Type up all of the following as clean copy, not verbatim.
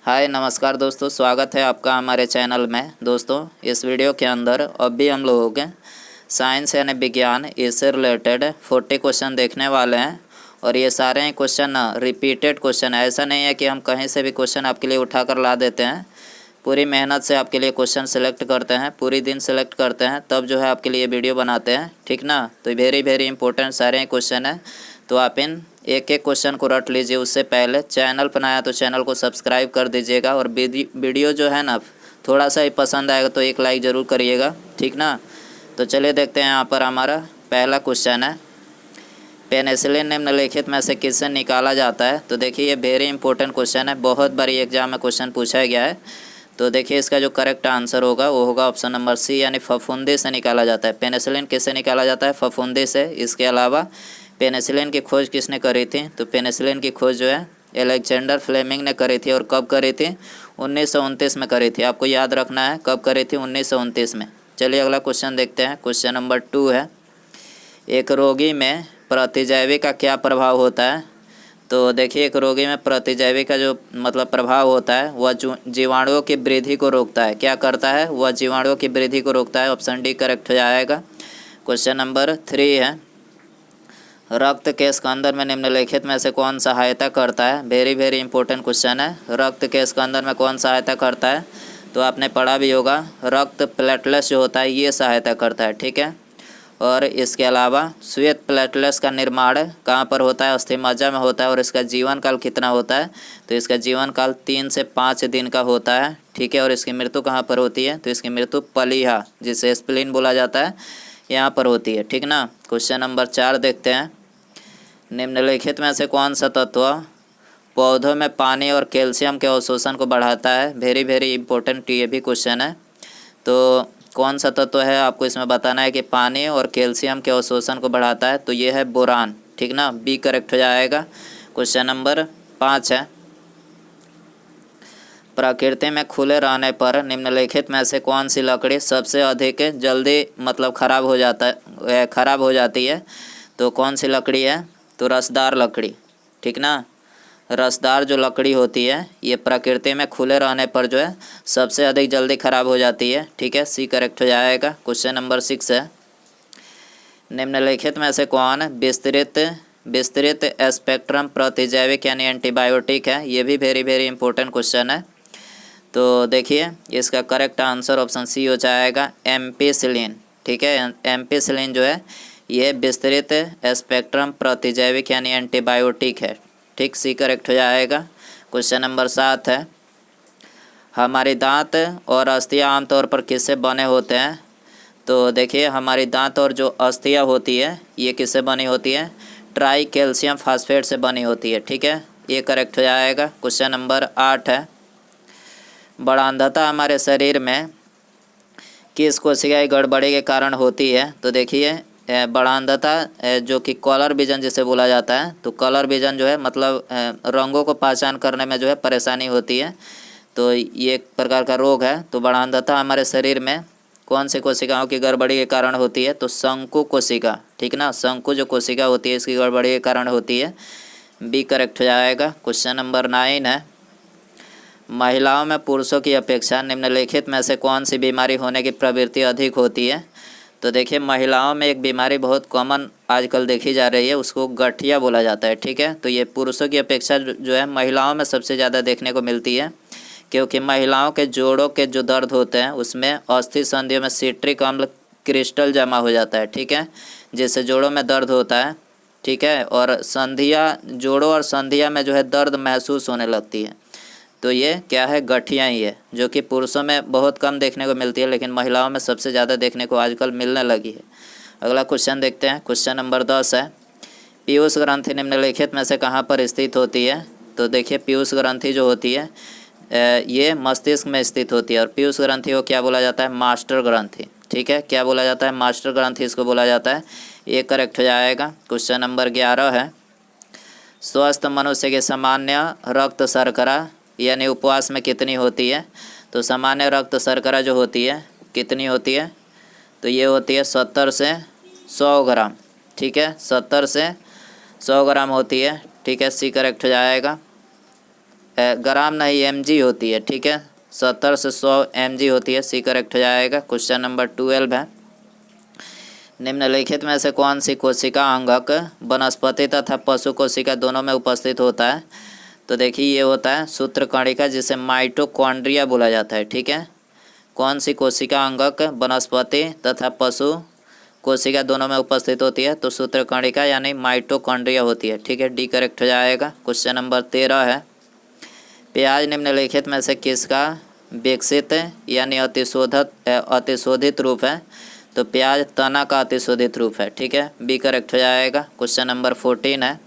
हाय नमस्कार दोस्तों, स्वागत है आपका हमारे चैनल में। दोस्तों इस वीडियो के अंदर अभी हम लोग साइंस यानी विज्ञान इससे रिलेटेड 40 क्वेश्चन देखने वाले हैं। और ये सारे ही क्वेश्चन रिपीटेड क्वेश्चन है। ऐसा नहीं है कि हम कहीं से भी क्वेश्चन आपके लिए उठा कर ला देते हैं। पूरी मेहनत से आपके लिए क्वेश्चन सेलेक्ट करते हैं, पूरी दिन सेलेक्ट करते हैं, तब जो है आपके लिए वीडियो बनाते हैं, ठीक ना। तो वेरी इंपॉर्टेंट सारे ही क्वेश्चन हैं। तो आप इन एक एक क्वेश्चन को रट लीजिए। उससे पहले चैनल पर आया तो चैनल को सब्सक्राइब कर दीजिएगा। और वीडियो जो है ना थोड़ा सा ही पसंद आएगा तो एक लाइक ज़रूर करिएगा, ठीक ना। तो चलिए देखते हैं। यहाँ पर हमारा पहला क्वेश्चन है, पेनिसिलिन निम्नलिखित में से किससे निकाला जाता है। तो देखिए ये वेरी इंपॉर्टेंट क्वेश्चन है, बहुत बारी एग्जाम में क्वेश्चन पूछा गया है। तो देखिए इसका जो करेक्ट आंसर होगा वो होगा ऑप्शन नंबर सी, यानी फफूंदी से निकाला जाता है। पेनिसिलिन किससे निकाला जाता है? फफूंदी से। इसके अलावा पेनिसिलिन की खोज किसने करी थी? तो पेनिसिलिन की खोज जो है अलेक्जेंडर फ्लेमिंग ने करी थी। और कब करी थी? 1929 में करी थी। आपको याद रखना है कब करी थी, 1929 में। चलिए अगला क्वेश्चन देखते हैं। क्वेश्चन नंबर 2 है, एक रोगी में प्रतिजैवी का क्या प्रभाव होता है। तो देखिए एक रोगी में प्रतिजैवी का जो मतलब प्रभाव होता है वह जीवाणुओं की वृद्धि को रोकता है। क्या करता है? वह जीवाणुओं की वृद्धि को रोकता है। ऑप्शन डी करेक्ट हो जाएगा। क्वेश्चन नंबर 3 है, रक्त के स्कंदन में निम्नलिखित में से कौन सहायता करता है। वेरी इंपॉर्टेंट क्वेश्चन है। रक्त के स्कंदन में कौन सहायता करता है? तो आपने पढ़ा भी होगा, रक्त प्लेटलेट्स जो होता है ये सहायता करता है, ठीक है। और इसके अलावा श्वेत प्लेटलेट्स का निर्माण कहाँ पर होता है? अस्थिमज्जा में होता है। और इसका जीवन काल कितना होता है? तो इसका जीवन काल 3 से 5 दिन का होता है, ठीक है। और इसकी मृत्यु कहाँ पर होती है? तो इसकी मृत्यु पलीहा, जिसे स्प्लीन बोला जाता है, यहाँ पर होती है, ठीक ना। क्वेश्चन नंबर 4 देखते हैं, निम्नलिखित में से कौन सा तत्व पौधों में पानी और कैल्शियम के अवशोषण को बढ़ाता है। वेरी इंपॉर्टेंट ये भी क्वेश्चन है। तो कौन सा तत्व है आपको इसमें बताना है कि पानी और कैल्शियम के अवशोषण को बढ़ाता है। तो ये है बोरान, ठीक ना। बी करेक्ट हो जाएगा। क्वेश्चन नंबर 5 है, प्रकृति में खुले रहने पर निम्नलिखित में से कौन सी लकड़ी सबसे अधिक जल्दी मतलब खराब हो जाती है। तो कौन सी लकड़ी है? तो रसदार लकड़ी, ठीक ना। रसदार जो लकड़ी होती है ये प्रकृति में खुले रहने पर जो है सबसे अधिक जल्दी खराब हो जाती है, ठीक है। सी करेक्ट हो जाएगा। क्वेश्चन नंबर 6 है, निम्नलिखित में से कौन विस्तृत स्पेक्ट्रम प्रतिजैविक यानी एंटीबायोटिक है। ये भी वेरी इंपॉर्टेंट क्वेश्चन है। तो देखिए इसका करेक्ट आंसर ऑप्शन सी हो जाएगा, एम्पिसिलिन, ठीक है। एम्पिसिलिन जो है ये विस्तृत स्पेक्ट्रम प्रतिजैविक यानी एंटीबायोटिक है, ठीक। सी करेक्ट हो जाएगा। क्वेश्चन नंबर 7 है, हमारे दांत और अस्थियां आमतौर पर किससे बने होते हैं। तो देखिए हमारी दांत और जो अस्थियां होती है ये किससे बनी होती है? ट्राई कैल्शियम फास्फेट से बनी होती है, ठीक है। ये करेक्ट हो जाएगा। क्वेश्चन नंबर 8 है, बढ़ांधता हमारे शरीर में किस कोशिकाएं गड़बड़ी के कारण होती है। तो देखिए बढ़ांधता जो कि कलर विजन जिसे बोला जाता है, तो कलर विजन जो है मतलब रंगों को पहचान करने में जो है परेशानी होती है। तो ये एक प्रकार का रोग है। तो बढ़ांधता हमारे शरीर में कौन सी कोशिकाओं की गड़बड़ी के कारण होती है? तो शंकु कोशिका, ठीक ना। शंकु जो कोशिका होती है इसकी गड़बड़ी के कारण होती है। बी करेक्ट हो जाएगा। क्वेश्चन नंबर 9 है, महिलाओं में पुरुषों की अपेक्षा निम्नलिखित में से कौन सी बीमारी होने की प्रवृत्ति अधिक होती है। तो देखिए महिलाओं में एक बीमारी बहुत कॉमन आजकल देखी जा रही है, उसको गठिया बोला जाता है, ठीक है। तो ये पुरुषों की अपेक्षा जो है महिलाओं में सबसे ज़्यादा देखने को मिलती है, क्योंकि महिलाओं के जोड़ों के जो दर्द होते हैं उसमें अस्थि संधियों में सिट्रिक अम्ल क्रिस्टल जमा हो जाता है, ठीक है, जिससे जोड़ों में दर्द होता है, ठीक है। और जोड़ों और संधिया में जो है दर्द महसूस होने लगती है। तो ये क्या है? गठिया ही है, जो कि पुरुषों में बहुत कम देखने को मिलती है, लेकिन महिलाओं में सबसे ज़्यादा देखने को आजकल मिलने लगी है। अगला क्वेश्चन देखते हैं। क्वेश्चन नंबर 10 है, पीयूष ग्रंथि निम्नलिखित में से कहाँ पर स्थित होती है। तो देखिए पीयूष ग्रंथि जो होती है ये मस्तिष्क में स्थित होती है। और पीयूष ग्रंथि को क्या बोला जाता है? मास्टर ग्रंथि, ठीक है। क्या बोला जाता है? मास्टर ग्रंथि इसको बोला जाता है। ये करेक्ट हो जाएगा। क्वेश्चन नंबर 11 है, स्वस्थ मनुष्य की सामान्य रक्त शर्करा यानी उपवास में कितनी होती है। तो सामान्य रक्त शर्करा जो होती है कितनी होती है? तो ये होती है 70 से 100 ग्राम, ठीक है। 70 से 100 ग्राम होती है, ठीक है। सी करेक्ट हो जाएगा। ग्राम नहीं mg होती है, ठीक है। 70 से 100 mg होती है, सी करेक्ट हो जाएगा। क्वेश्चन नंबर 12 है, निम्नलिखित में से कौन सी कोशिका अंगक वनस्पति तथा पशु कोशिका दोनों में उपस्थित होता है? तो देखिए ये होता है सूत्रकणिका, जिसे माइटोकॉन्ड्रिया बोला जाता है, ठीक है। कौन सी कोशिका अंगक वनस्पति तथा पशु कोशिका दोनों में उपस्थित होती है? तो सूत्रकणिका यानी माइटोकॉन्ड्रिया होती है, ठीक है। डी करेक्ट हो जाएगा। क्वेश्चन नंबर 13 है, प्याज निम्नलिखित में से किसका विकसित यानी अतिशोधित रूप है? तो प्याज तना का अतिशोधित रूप है, ठीक है। बी करेक्ट हो जाएगा। क्वेश्चन नंबर 14 है,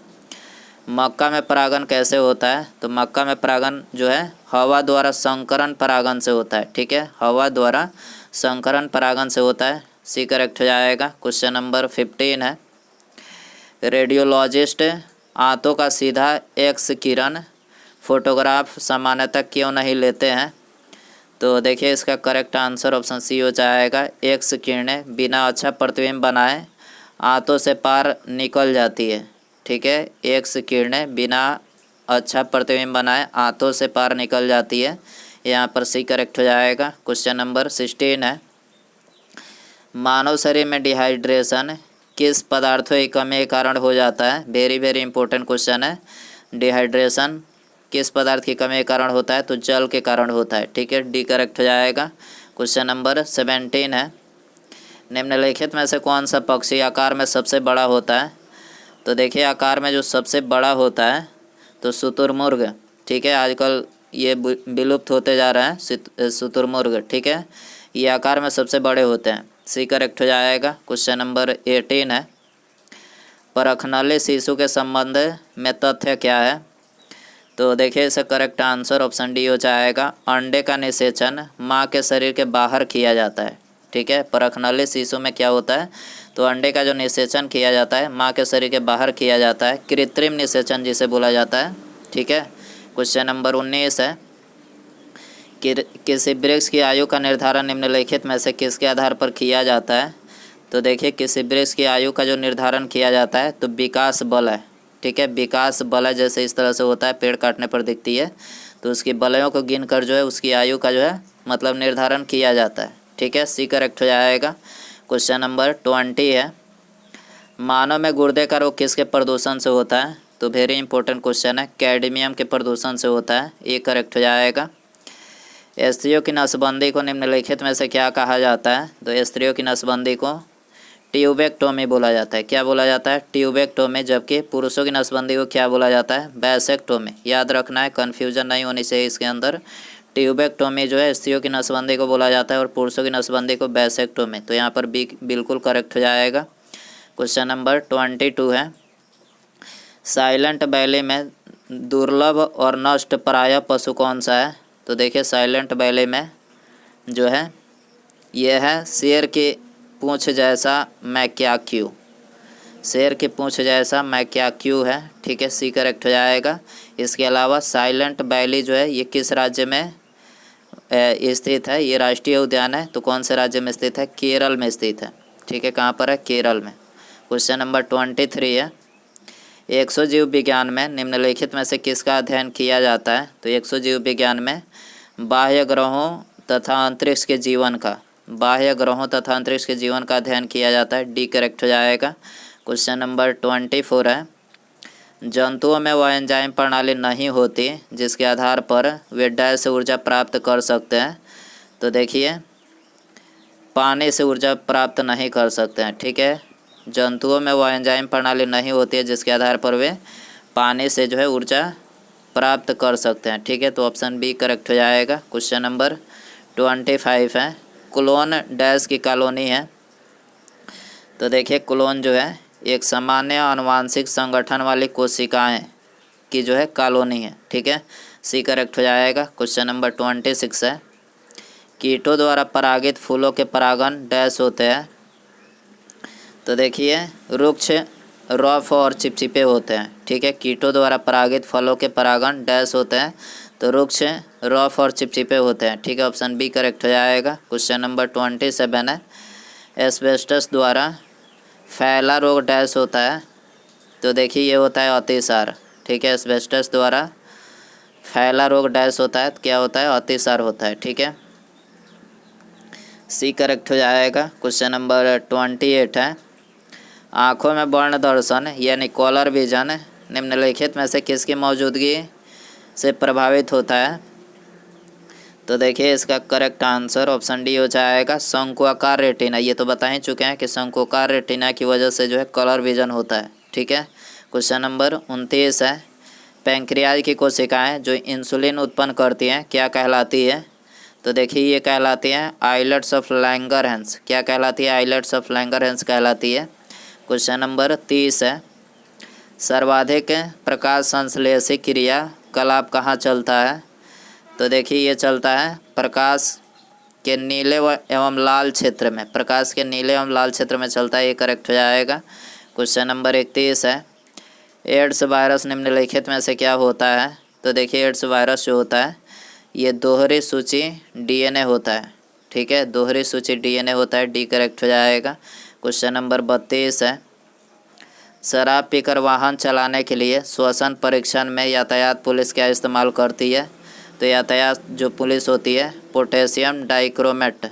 मक्का में परागण कैसे होता है? तो मक्का में परागण जो है हवा द्वारा संकरण परागण से होता है, ठीक है। हवा द्वारा संकरण परागण से होता है, सी करेक्ट हो जाएगा। क्वेश्चन नंबर 15 है, रेडियोलॉजिस्ट आंतों का सीधा एक्स किरण फोटोग्राफ सामान्यतः क्यों नहीं लेते हैं? तो देखिए इसका करेक्ट आंसर ऑप्शन सी हो जाएगा। एक्स किरणें बिना अच्छा प्रतिबिंब बनाए आंतों से पार निकल जाती है, ठीक है। एक्स किरणें बिना अच्छा प्रतिबिंब बनाए आंतों से पार निकल जाती है, यहाँ पर सी करेक्ट हो जाएगा। क्वेश्चन नंबर 16 है, मानव शरीर में डिहाइड्रेशन किस पदार्थों की कमी के कारण हो जाता है? वेरी वेरी इंपॉर्टेंट क्वेश्चन है। डिहाइड्रेशन किस पदार्थ की कमी के कारण होता है? तो जल के कारण होता है, ठीक है। डी करेक्ट हो जाएगा। क्वेश्चन नंबर 17 है, निम्नलिखित में से कौन सा पक्षी आकार में सबसे बड़ा होता है? तो देखिए आकार में जो सबसे बड़ा होता है तो शुतुरमुर्ग, ठीक है। आजकल ये विलुप्त होते जा रहे हैं शुतुरमुर्ग, ठीक है। ये आकार में सबसे बड़े होते हैं, सी करेक्ट हो जाएगा। क्वेश्चन नंबर 18 है, परखनली शिशु के संबंध में तथ्य क्या है? तो देखिए इसका करेक्ट आंसर ऑप्शन डी हो जाएगा। अंडे का निषेचन माँ के शरीर के बाहर किया जाता है, ठीक है। परखनली शिशु में क्या होता है? तो अंडे का जो निषेचन किया जाता है माँ के शरीर के बाहर किया जाता है, कृत्रिम निषेचन जिसे बोला जाता है, ठीक है। क्वेश्चन नंबर 19 है, किसी वृक्ष की आयु का निर्धारण निम्नलिखित में से किसके आधार पर किया जाता है? तो देखिए किसी वृक्ष की आयु का जो निर्धारण किया जाता है तो विकास बल है, ठीक है। विकास बल जैसे इस तरह से होता है, पेड़ काटने पर दिखती है, तो उसकी बलयों को गिनकर जो है उसकी आयु का जो है मतलब निर्धारण किया जाता है, ठीक है। सी करेक्ट हो जाएगा। क्वेश्चन नंबर 20 है, मानव में गुर्दे का रोग किसके प्रदूषण से होता है? तो वेरी इंपॉर्टेंट क्वेश्चन है, कैडमियम के प्रदूषण से होता है, ये करेक्ट हो जाएगा। स्त्रियों की नसबंदी को निम्नलिखित में से क्या कहा जाता है? तो स्त्रियों की नसबंदी को ट्यूबेक्टोमी बोला जाता है। क्या बोला जाता है? ट्यूबेक्टोमी। जबकि पुरुषों की नसबंदी को क्या बोला जाता है? वैसेक्टोमी। याद रखना है, कन्फ्यूजन नहीं होनी चाहिए इसके अंदर। ट्यूबेक्टोमी जो है स्त्रियों की नसबंदी को बोला जाता है और पुरुषों की नसबंदी को वैसेक्टोमी। तो यहाँ पर बी बिल्कुल करेक्ट हो जाएगा। क्वेश्चन नंबर 22 है, साइलेंट वैली में दुर्लभ और नष्ट प्रायः पशु कौन सा है? तो देखिए साइलेंट वैली में जो है ये है शेर की पूँछ जैसा मैक्याक्यू। शेर की पूँछ जैसा मैक्याक्यू है, ठीक है। सी करेक्ट हो जाएगा। इसके अलावा साइलेंट वैली जो है ये किस राज्य में स्थित है? ये राष्ट्रीय उद्यान है, तो कौन से राज्य में स्थित है? केरल में स्थित है, ठीक है। कहाँ पर है? केरल में। क्वेश्चन नंबर 23 है, एक्सोजीव विज्ञान में निम्नलिखित में से किसका अध्ययन किया जाता है? तो एक्सोजीव विज्ञान में बाह्य ग्रहों तथा अंतरिक्ष के जीवन का अध्ययन किया जाता है। डी करेक्ट हो जाएगा। क्वेश्चन नंबर 24 है, जंतुओं में वह एंजाइम प्रणाली नहीं होती जिसके आधार पर वे डैश से ऊर्जा प्राप्त कर सकते हैं। तो देखिए पानी से ऊर्जा प्राप्त नहीं कर सकते हैं, ठीक है। जंतुओं में वह एंजाइम प्रणाली नहीं होती है जिसके आधार पर वे पानी से जो है ऊर्जा प्राप्त कर सकते हैं, ठीक है। तो ऑप्शन बी करेक्ट हो जाएगा। क्वेश्चन नंबर 25 है, क्लोन डैश की कॉलोनी है। तो देखिए क्लोन जो है एक सामान्य आनुवांशिक संगठन वाली कोशिकाएं की जो है कॉलोनी है, ठीक है। सी करेक्ट हो जाएगा। क्वेश्चन नंबर 26 है, कीटों द्वारा परागित फूलों के परागण डैश होते हैं। तो देखिए वृक्ष रफ और चिपचिपे होते हैं, ठीक है। कीटों द्वारा परागित फलों के परागण डैश होते हैं, तो वृक्ष रफ और चिपचिपे होते हैं, ठीक है। ऑप्शन बी करेक्ट हो जाएगा। क्वेश्चन नंबर 27 है, एस्बेस्टस द्वारा फैला रोग डैश होता है। तो देखिए ये होता है अतिसार, ठीक है। एस्बेस्टस द्वारा फैला रोग डैश होता है, क्या होता है, अतिसार होता है। ठीक है, सी करेक्ट हो जाएगा। क्वेश्चन नंबर 28 है, आँखों में वर्ण दर्शन यानी कॉलर विजन निम्नलिखित में से किसकी मौजूदगी से प्रभावित होता है? तो देखिए इसका करेक्ट आंसर ऑप्शन डी हो जाएगा, शंकुआकार रेटिना। ये तो बता ही चुके हैं कि शंकुआकार रेटिना की वजह से जो है कलर विजन होता है। ठीक है, क्वेश्चन नंबर 29 है, पैंक्रियाज की कोशिकाएं जो इंसुलिन उत्पन्न करती हैं क्या कहलाती है? तो देखिए ये कहलाती हैं आइलेट्स ऑफ लैंगरहैंस। क्या कहलाती है? आइलेट्स ऑफ लैंगरहैंस कहलाती है। क्वेश्चन नंबर 30 है, सर्वाधिक प्रकाश संश्लेषी क्रियाकलाप कहाँ चलता है? तो देखिए ये चलता है प्रकाश के नीले एवं लाल क्षेत्र में, प्रकाश के नीले एवं लाल क्षेत्र में चलता है। ये करेक्ट हो जाएगा। क्वेश्चन नंबर 31 है, एड्स वायरस निम्नलिखित में से क्या होता है? तो देखिए एड्स वायरस जो होता है ये दोहरी सूची डीएनए होता है। ठीक है, दोहरी सूची डीएनए होता है। डी करेक्ट हो जाएगा। क्वेश्चन नंबर 32 है, शराब पीकर वाहन चलाने के लिए श्वसन परीक्षण में यातायात पुलिस क्या इस्तेमाल करती है? तो यातायात जो पुलिस होती है पोटेशियम डाइक्रोमेट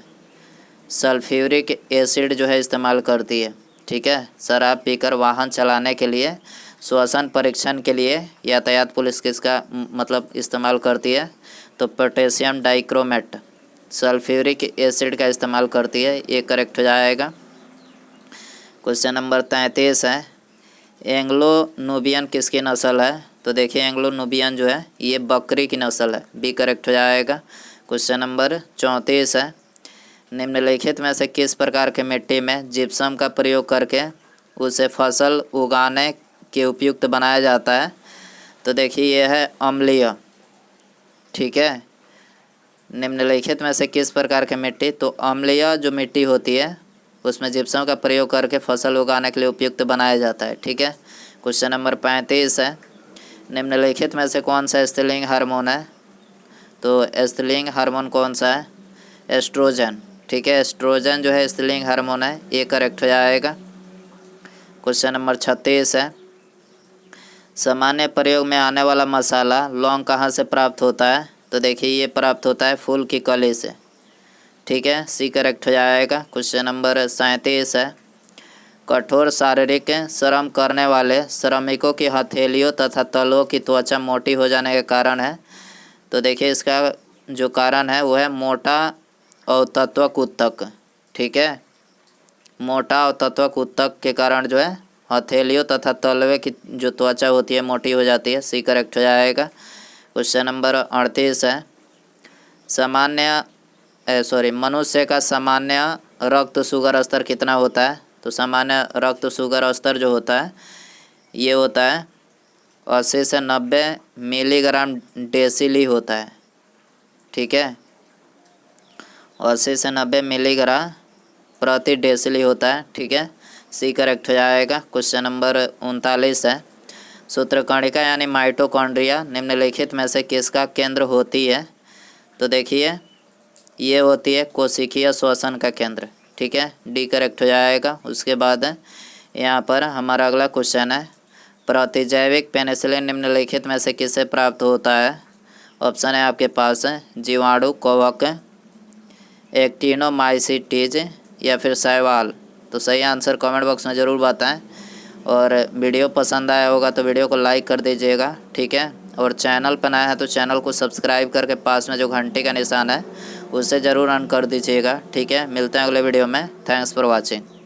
सल्फ्यूरिक एसिड जो है इस्तेमाल करती है। ठीक है, शराब पीकर वाहन चलाने के लिए श्वसन परीक्षण के लिए यातायात पुलिस किसका मतलब इस्तेमाल करती है? तो पोटेशियम डाइक्रोमेट सल्फ्यूरिक एसिड का इस्तेमाल करती है। ये करेक्ट हो जाएगा। क्वेश्चन नंबर 33 है, एंग्लो नुबियन किसकी नस्ल है? तो देखिए एंग्लो नुबियन जो है ये बकरी की नस्ल है। बी करेक्ट हो जाएगा। क्वेश्चन नंबर 34 है, निम्नलिखित में से किस प्रकार के मिट्टी में जिप्सम का प्रयोग करके उसे फसल उगाने के उपयुक्त बनाया जाता है? तो देखिए यह है अम्लीय। ठीक है, निम्नलिखित में से किस प्रकार की मिट्टी? तो अम्लीय जो मिट्टी होती है उसमें जिप्सम का प्रयोग करके फसल उगाने के लिए उपयुक्त बनाया जाता है। ठीक है, क्वेश्चन नंबर 35 है, निम्नलिखित में से कौन सा स्त्रीलिंग हार्मोन है? तो स्त्रीलिंग हार्मोन कौन सा है? एस्ट्रोजन। ठीक है, एस्ट्रोजन जो है स्त्रीलिंग हार्मोन है। ये करेक्ट हो जाएगा। क्वेश्चन नंबर 36 है, सामान्य प्रयोग में आने वाला मसाला लौंग कहाँ से प्राप्त होता है? तो देखिए ये प्राप्त होता है फूल की कली से। ठीक है, सी करेक्ट हो जाएगा। क्वेश्चन नंबर 37 है, कठोर शारीरिक श्रम करने वाले श्रमिकों की हथेलियों तथा तलवों की त्वचा मोटी हो जाने के कारण है? तो देखिए इसका जो कारण है वो है मोटा और तत्वक ऊतक। ठीक है, मोटा और तत्वक ऊतक के कारण जो है हथेलियों तथा तलवे की जो त्वचा होती है मोटी हो जाती है। सी करेक्ट हो जाएगा। क्वेश्चन नंबर 38 है, मनुष्य का सामान्य रक्त शुगर स्तर कितना होता है? तो सामान्य रक्त शुगर स्तर जो होता है ये होता है 80 से 90 मिलीग्राम डेसिली होता है। ठीक है, 80 से 90 मिलीग्राम प्रति डेसिली होता है। ठीक है, सी करेक्ट हो जाएगा। क्वेश्चन नंबर 39 है, सूत्रकणिका यानी माइटोकॉन्ड्रिया निम्नलिखित में से किसका केंद्र होती है? तो देखिए ये होती है कोशिकीय श्वसन का केंद्र। ठीक है, डी करेक्ट हो जाएगा। उसके बाद यहाँ पर हमारा अगला क्वेश्चन है, प्रतिजैविक पेनिसिलिन निम्नलिखित में से किससे प्राप्त होता है? ऑप्शन है आपके पास जीवाणु, कवक, एक्टिनोमाइसिटीज या फिर शैवाल। तो सही आंसर कमेंट बॉक्स में ज़रूर बताएं। और वीडियो पसंद आया होगा तो वीडियो को लाइक कर दीजिएगा। ठीक है, और चैनल पर नया है तो चैनल को सब्सक्राइब करके पास में जो घंटे का निशान है उसे ज़रूर ऑन कर दीजिएगा। ठीक है, मिलते हैं अगले वीडियो में। Thanks for watching.